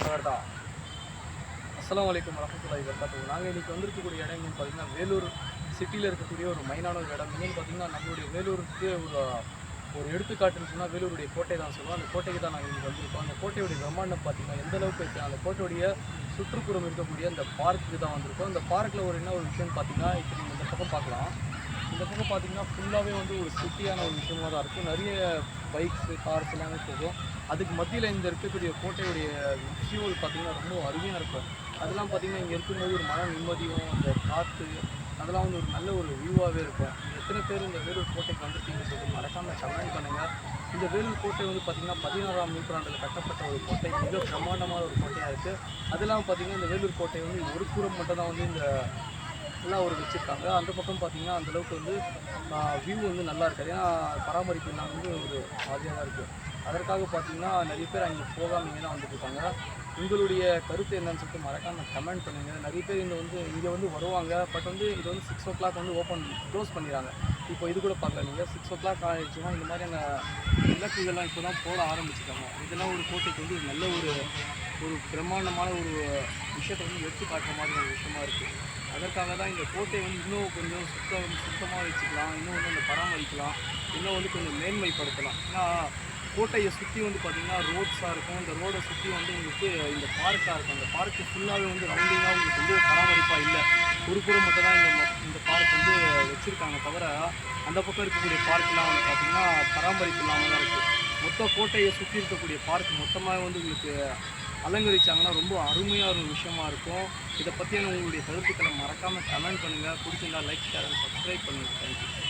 தான். அஸ்ஸலாமு அலைக்கும் வரஹ்மத்துல்லாஹி வபரகாத்துஹு. நாங்கள் இன்றைக்கி வந்திருக்கக்கூடிய இடம் எங்கன்னு பார்த்தீங்கன்னா, வேலூர் சிட்டியில் இருக்கக்கூடிய ஒரு மைனான ஒரு இடம். எங்கன்னு பார்த்தீங்கன்னா, நம்மளுடைய வேலூருக்கு ஒரு எடுத்துக்காட்டுன்னு சொன்னால் வேலூருடைய கோட்டை தான் சொல்லுவோம். அந்த கோட்டைக்கு தான் நாங்கள் இன்றைக்கி வந்திருக்கோம். அந்த கோட்டையுடைய பிரம்மாண்டம் பார்த்தீங்கன்னா எந்த அளவுக்கு இருக்குது, அந்த கோட்டையுடைய சுற்றுப்புறம் இருக்கக்கூடிய அந்த பார்க்குக்கு தான் வந்திருக்கோம். அந்த பார்க்கில் என்ன ஒரு விஷயம்னு பார்த்தீங்கன்னா, இப்போ நீங்கள் இந்த பக்கம் பார்க்கலாம். இந்த பக்கம் பார்த்தீங்கன்னா ஃபுல்லாகவே ஒரு சிட்டியான ஒரு விஷயமாக தான் இருக்கும். நிறைய பைக்ஸு, கார்ஸ் எல்லாமே போகும். அதுக்கு மத்தியில் இந்த இருக்கக்கூடிய கோட்டையுடைய விஷுவல் பார்த்தீங்கன்னா ரொம்ப அருமையாக இருக்கும். அதெல்லாம் பார்த்தீங்கன்னா இங்கே இருக்கும்போது ஒரு மன நிம்மதியும், அந்த காற்று அதெல்லாம் ஒரு நல்ல ஒரு வியூவாகவே இருக்கும். எத்தனை பேர் இந்த வேலூர் கோட்டைக்கு வந்திருக்கீங்கன்னு சொல்லிட்டு மறக்காமல் கமெண்ட் பண்ணுங்கள். இந்த வேலூர் கோட்டை பார்த்தீங்கன்னா 16ஆம் நூற்றாண்டில் கட்டப்பட்ட ஒரு கோட்டை. மிக பிரம்மாண்டமான ஒரு கோட்டையாக இருக்குது. அதெல்லாம் பார்த்தீங்கன்னா இந்த வேலூர் கோட்டை ஒரு புறம் மட்டும் தான் இந்த எல்லாம் வச்சுருக்காங்க. அந்த பக்கம் பார்த்தீங்கன்னா அந்தளவுக்கு வியூ நல்லா இருக்காது. ஏன்னா பராமரிப்பு இல்லாமல் ஒரு மாதிரியாக தான் இருக்குது. அதற்காக பார்த்தீங்கன்னா நிறைய பேர் அங்கே போகாமல் இங்கே தான் வந்துட்டுருக்காங்க. உங்களுடைய கருத்து என்னன்னு சொல்லிட்டு மறக்காமல் கமெண்ட் பண்ணுங்கள். நிறைய பேர் இங்கே வருவாங்க. பட் இது 6 o'clock க்ளோஸ் பண்ணிடுறாங்க. இப்போ இது கூட பார்க்கலாம். நீங்கள் 6 o'clock ஆகிடுச்சுன்னா இந்த மாதிரியான விளக்குகள்லாம் இப்போ தான் போட ஆரம்பிச்சிருக்காங்க. இதெல்லாம் ஒரு கோட்டைக்கு நல்ல ஒரு பிரம்மாண்டமான ஒரு விஷயத்தை எடுத்து காட்டுற மாதிரி ஒரு விஷயமா இருக்குது. அதற்காக தான் இந்த கோட்டையை இன்னும் கொஞ்சம் சுத்தமாக வச்சுக்கலாம், இன்னும் அந்த பராமரிக்கலாம், இன்னும் கொஞ்சம் மேன்மைப்படுத்தலாம். ஏன்னா கோட்டையை சுற்றி பார்த்திங்கன்னா ரோட்ஸாக இருக்கும். இந்த ரோடை சுற்றி உங்களுக்கு இந்த பார்க்காக இருக்கும். அந்த பார்க்கு ஃபுல்லாகவே ரவுண்டிங்காக உங்களுக்கு பராமரிப்பாக இல்லை. ஒரு புறம் மட்டும் தான் இந்த பார்க் வச்சுருக்காங்க. தவிர அந்த பக்கம் இருக்கக்கூடிய பார்க்கெலாம் பார்த்திங்கன்னா பராமரிப்பு இல்லாமல் தான் இருக்குது. மொத்த கோட்டையை சுற்றி இருக்கக்கூடிய பார்க் மொத்தமாக உங்களுக்கு அலங்கரிச்சாங்கன்னா ரொம்ப அருமையாக ஒரு விஷயமா இருக்கும். இதை பற்றியான உங்களுடைய கருத்துக்களை மறக்காமல் கமெண்ட் பண்ணுங்கள். பிடிச்சிருந்தா லைக், ஷேர் அண்ட் சப்ஸ்கிரைப் பண்ணுங்கள். தேங்க்யூ.